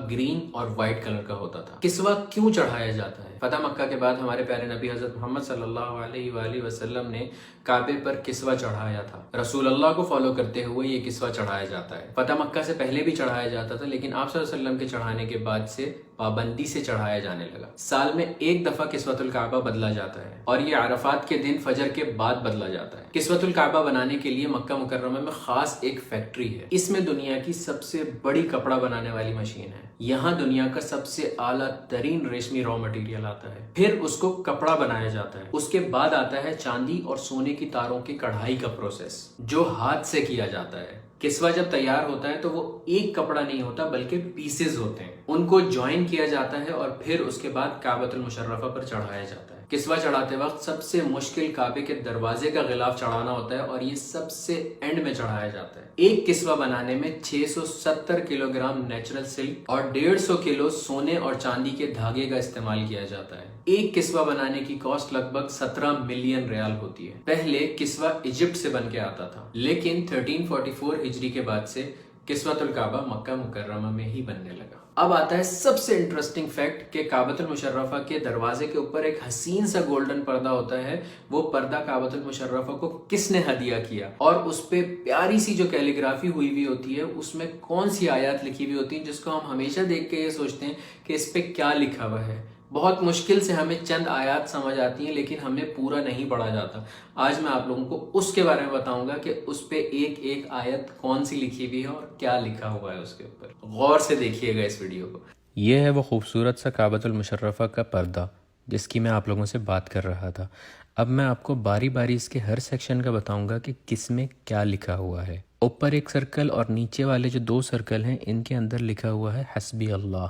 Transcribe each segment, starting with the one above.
Green اور white colour کا ہوتا تھا۔ کسوہ کیوں چڑھایا جاتا ہے؟ فتح مکہ کے بعد ہمارے پیارے نبی حضرت محمد صلی اللہ علیہ وآلہ وسلم نے کعبے پر کسوہ چڑھایا تھا۔ رسول اللہ کو فالو کرتے ہوئے یہ کسوہ چڑھایا جاتا ہے۔ فتح مکہ سے پہلے بھی چڑھایا جاتا تھا، لیکن آپ صلی اللہ علیہ وسلم کے چڑھانے کے بعد سے پابندی سے چڑھایا جانے لگا۔ سال میں ایک دفعہ کسوۃ الکعبہ بدلا جاتا ہے اور یہ عرفات کے دن فجر کے بعد بدلا جاتا ہے۔ کسوۃ الکعبہ بنانے کے لیے مکہ مکرمہ میں خاص ایک فیکٹری ہے۔ اس میں دنیا کی سب سے بڑی کپڑا بنانے والی مشین ہے۔ یہاں دنیا کا سب سے اعلیٰ ترین ریشمی را مٹیریل آتا ہے، پھر اس کو کپڑا بنایا جاتا ہے۔ اس کے بعد آتا ہے چاندی اور سونے کی تاروں کی کڑھائی کا پروسیس، جو ہاتھ سے کیا جاتا ہے۔ کسوہ جب تیار ہوتا ہے تو وہ ایک کپڑا نہیں ہوتا بلکہ پیسز ہوتے ہیں، ان کو جوائن کیا جاتا ہے اور پھر اس کے بعد کعبۃ المشرفہ پر چڑھایا جاتا ہے۔ کسوہ چڑھاتے وقت سب سے مشکل کعبے کے دروازے کا غلاف چڑھانا ہوتا ہے اور یہ سب سے اینڈ میں چڑھایا جاتا ہے۔ ایک کسوہ بنانے میں 670 کلو گرام نیچرل سلک اور 150 کلو سونے اور چاندی کے دھاگے کا استعمال کیا جاتا ہے۔ ایک کسوہ بنانے کی کاسٹ لگ بھگ 17 ملین ریال ہوتی ہے۔ پہلے کسوہ ایجپٹ سے بن کے آتا تھا، لیکن 1344 ہجری کے بعد سے کسوۃ الکعبہ مکہ مکرمہ میں ہی بننے لگا۔ اب آتا ہے سب سے انٹرسٹنگ فیکٹ کہ کعبۃ المشرفہ کے دروازے کے اوپر ایک حسین سا گولڈن پردہ ہوتا ہے۔ وہ پردہ کعبۃ المشرفہ کو کس نے ہدیہ کیا اور اس پہ پیاری سی جو کیلیگرافی ہوئی ہوئی ہوتی ہے، اس میں کون سی آیات لکھی ہوئی ہوتی ہیں جس کو ہم ہمیشہ دیکھ کے یہ سوچتے ہیں کہ اس پہ کیا لکھا ہوا ہے۔ بہت مشکل سے ہمیں چند آیات سمجھ آتی ہیں، لیکن ہمیں پورا نہیں پڑھا جاتا۔ آج میں آپ لوگوں کو اس کے بارے میں بتاؤں گا کہ اس پہ ایک ایک آیت کون سی لکھی ہوئی ہے اور کیا لکھا ہوا ہے اس کے اوپر۔ غور سے دیکھیے گا اس ویڈیو کو۔ یہ ہے وہ خوبصورت سا کعبۃ المشرفہ کا پردہ جس کی میں آپ لوگوں سے بات کر رہا تھا۔ اب میں آپ کو باری باری اس کے ہر سیکشن کا بتاؤں گا کہ کس میں کیا لکھا ہوا ہے۔ اوپر ایک سرکل اور نیچے والے جو 2 سرکل ہیں، ان کے اندر لکھا ہوا ہے حسبی اللہ۔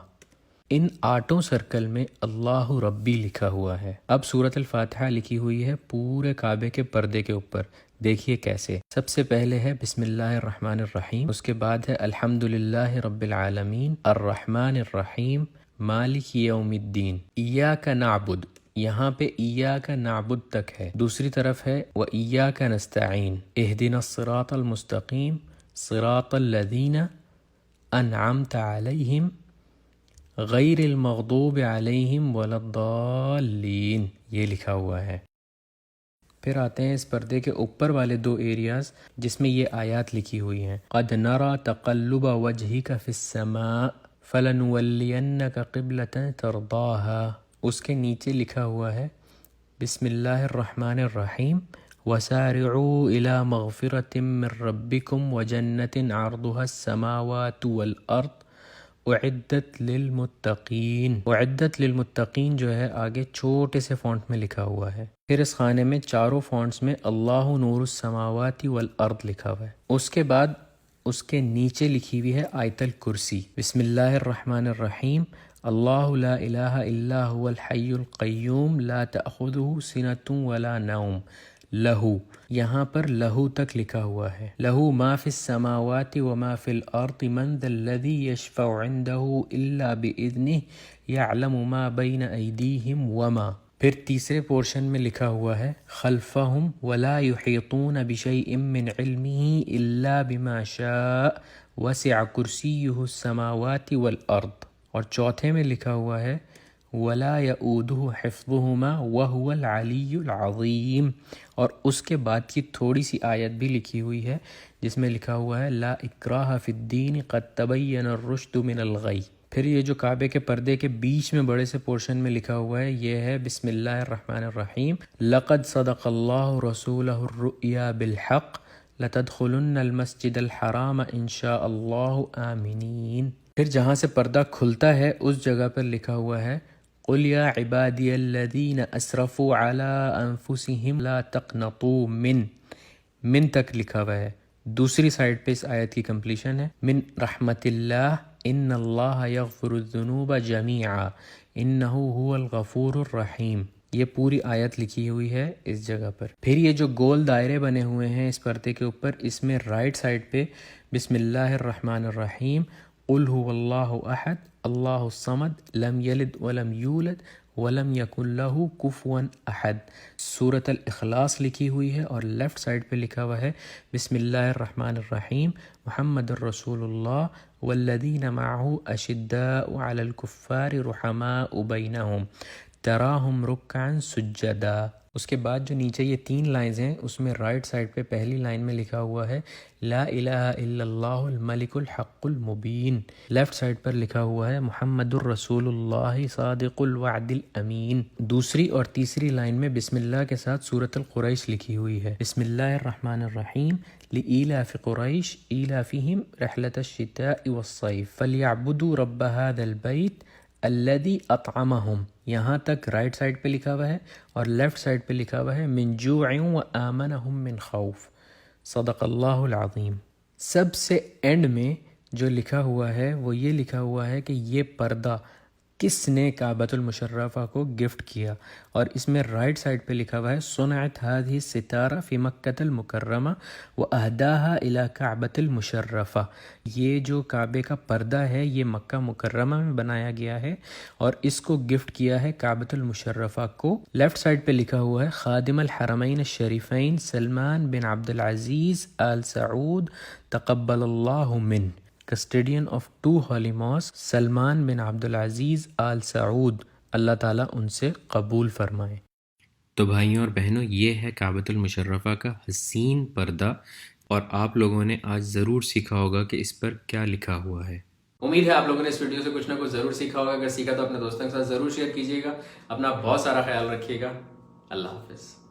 ان 8 سرکل میں اللہ ربی لکھا ہوا ہے۔ اب سورۃ الفاتحہ لکھی ہوئی ہے پورے کعبے کے پردے کے اوپر۔ دیکھیے کیسے۔ سب سے پہلے ہے بسم اللہ الرحمن الرحیم، اس کے بعد ہے الحمد للہ رب العالمین الرحمن الرحیم مالک یوم الدین ایاک نعبد، یہاں پہ ایاک نعبد تک ہے۔ دوسری طرف ہے وایاک نستعین اہدنا الصراط المستقیم صراط الذین انعمت علیہم غیر المغضوب علیہم ولا الضالین، یہ لکھا ہوا ہے۔ پھر آتے ہیں اس پردے کے اوپر والے 2 ایریاز جس میں یہ آیات لکھی ہوئی ہیں۔ قد نرى تقلب وجهك في السماء فلنولینك قبلة ترضاها، اس کے نیچے لکھا ہوا ہے بسم اللہ الرحمن الرحیم وسارعوا الى مغفرة من ربكم وجنة عرضها السماوات والارض اعدت للمتقین۔ اعدت للمتقین جو ہے آگے چھوٹے سے فونٹ میں لکھا ہوا ہے۔ پھر اس خانے میں چاروں فونٹس میں اللہ نور السماوات والارض لکھا ہوا ہے۔ اس کے بعد اس کے نیچے لکھی ہوئی ہے آیت الکرسی بسم اللہ الرحمن الرحیم اللہ لا الہ الا هو الحی القیوم لا تأخذہ سنۃ ولا نوم لہو، یہاں پر لہو تک لکھا ہوا ہے۔ لہو ما فی السماوات وما فی الارض من ذا الذی یشفع عندہ الا باذنہ یعلم ما بین ایدیہم وما۔ پھر تیسرے پورشن میں لکھا ہوا ہے خلفہم ولا یحیطون بشیء من علمہ الا بما شاء وسع کرسیہ السماوات والارض۔ اور چوتھے میں لکھا ہوا ہے ولا یؤودہ حفظہما وہو العلی العظیم، اور اس کے بعد کی تھوڑی سی آیت بھی لکھی ہوئی ہے جس میں لکھا ہوا ہے لا اکراہ فی الدین قد تبین الرشد من الغی۔ پھر یہ جو کعبے کے پردے کے بیچ میں بڑے سے پورشن میں لکھا ہوا ہے یہ ہے بسم اللہ الرحمن الرحیم لقد صدق اللہ رسولہ الرؤیا بالحق لتدخلن المسجد الحرام ان شاء اللہ آمنین۔ پھر جہاں سے پردہ کھلتا ہے اس جگہ پر لکھا ہوا ہے قل یا عبادی الذین اسرفوا علی انفسہم لا تقنطوا من تک لکھا ہوا ہے۔ دوسری سائڈ پہ اس آیت کی کمپلیشن ہے من رحمت اللہ ان اللہ یغفر الذنوب جمیعا انہ هو الغفور الرحیم۔ یہ پوری آیت لکھی ہوئی ہے اس جگہ پر۔ پھر یہ جو گول دائرے بنے ہوئے ہیں اس پردے کے اوپر، اس میں رائٹ سائڈ پہ بسم اللہ الرحمن الرحیم قل هو اللہ احد اللہ الصمد لم یلد ولم یولد ولم یکن لہ کفوا احد. سورۃ الاخلاص لکھی ہوئی ہے اور لیفٹ سائڈ پہ لکھا ہوا ہے بسم اللہ الرحمن الرحیم محمد الرسول اللہ والذین معہ اشداء علی الکفار رحماء بینہم تراہم رکعا سجدا. اس کے بعد جو نیچے یہ 3 لائنز ہیں اس میں رائٹ سائڈ پہ پہلی لائن میں لکھا ہوا ہے لا الہ الا اللہ الملک الحق المبین. لیفٹ سائڈ پر لکھا ہوا ہے محمد الرسول اللہ صادق الوعد الامین. دوسری اور تیسری لائن میں بسم اللہ کے ساتھ سورۃ القریش لکھی ہوئی ہے بسم اللہ الرحمن الرحیم لإیلاف قریش ایلافہم رحلۃ الشتاء والصیف فلیعبدوا رب ھذا البیت الذی اطعمہم. یہاں تک رائٹ سائڈ پہ لکھا ہوا ہے اور لیفٹ سائڈ پہ لکھا ہوا ہے من جوع وآمنہم من خوف. صدق اللہ العظیم. سب سے اینڈ میں جو لکھا ہوا ہے وہ یہ لکھا ہوا ہے کہ یہ پردہ کس نے کعبۃ المشرفہ کو گفٹ کیا، اور اس میں رائٹ سائڈ پہ لکھا ہوا ہے صنعت هذه الستارہ فی مکۃ المکرمہ واہداها الی کعبۃ المشرفہ. یہ جو کعبے کا پردہ ہے یہ مکہ مکرمہ میں بنایا گیا ہے اور اس کو گفٹ کیا ہے کعبۃ المشرفہ کو. لیفٹ سائڈ پہ لکھا ہوا ہے خادم الحرمین الشریفین سلمان بن عبد العزیز آل سعود تقبل اللہ من، کسٹیڈین آف 2 ہولی ماسک سلمان بن عبد العزیز آل سعود، اللہ تعالیٰ ان سے قبول فرمائے. تو بھائیوں اور بہنوں، یہ ہے کعبۃ المشرفہ کا حسین پردہ، اور آپ لوگوں نے آج ضرور سیکھا ہوگا کہ اس پر کیا لکھا ہوا ہے. امید ہے آپ لوگوں نے اس ویڈیو سے کچھ نہ کچھ ضرور سیکھا ہوگا. اگر سیکھا تو اپنے دوستوں کے ساتھ ضرور شیئر کیجیے گا. اپنا بہت سارا خیال رکھیے گا. اللہ حافظ.